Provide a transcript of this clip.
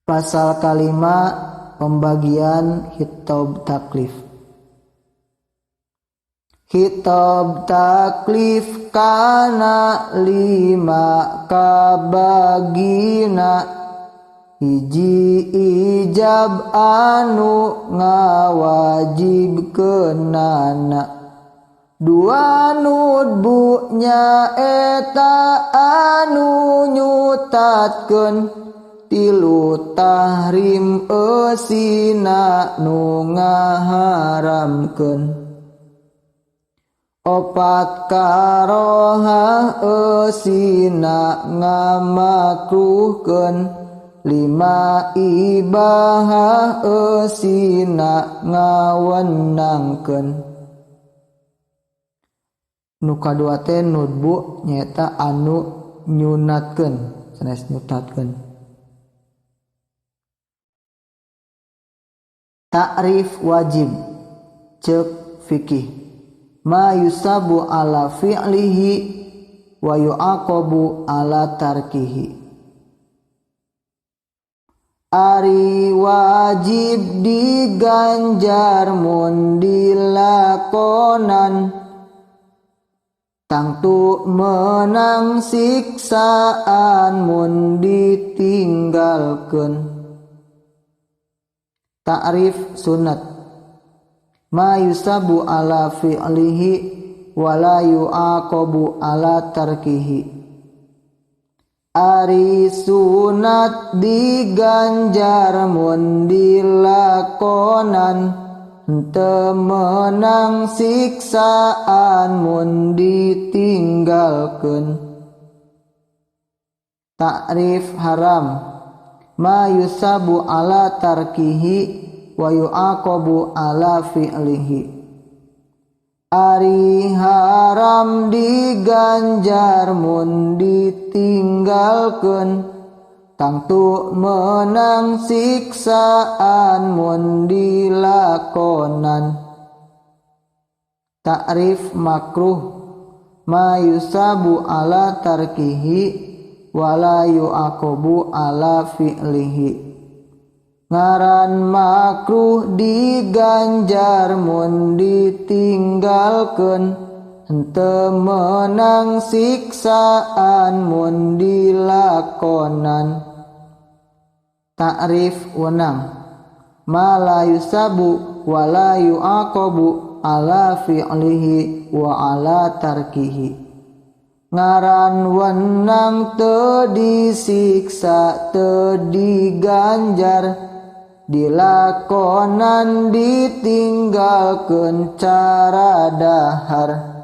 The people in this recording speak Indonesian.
Pasal kalima pembagian khitab taklif. Khitab taklif kana 5 kabagina. Hiji ijab anu ngawajibkeunana. 2 nudbu nya eta anu nyutatkeun. 3 tahrim eusina nu ngaharamkeun. 4 karohah eusina ngamakruhkeun. 5 ibahah eusina ngawenangkeun. Nu kadua teh nudbu nyaeta anu nyunatkeun, sanes nyutatkeun. Ta'rif wajib ceuk fikih. Ma yusabu ala fi'lihi wa yu'aqabu ala tarkihi. Ari wajib diganjar mun dilakonan, tangtu menang siksaan mun ditinggalkeun. Ta'rif sunat. Ma yusabu ala fi'lihi wa la yu'aqabu ala tarkihi. Ari sunat diganjar mun dilakonan, henteu menang siksaan mun ditinggalkeun. Ta'rif haram. Ma yusabu ala tarkihi wa yu'aqabu ala fi'lihi. Ari haram diganjar mun ditinggalkeun, tangtu menang siksaan mun dilakonan. Ta'rif makruh. Ma yusabu ala tarkihi wa la yu'aqabu ala fi'lihi. Ngaran makruh diganjar mun ditinggalkeun, henteu menang siksaan mun dilakonan. Ta'rif wenang. Ma la yusabu wa la yu'aqabu ala fi'lihi wa ala tarkihi. Ngaran wenang teu disiksa teu diganjar, dilakonan ditinggalkeun cara dahar.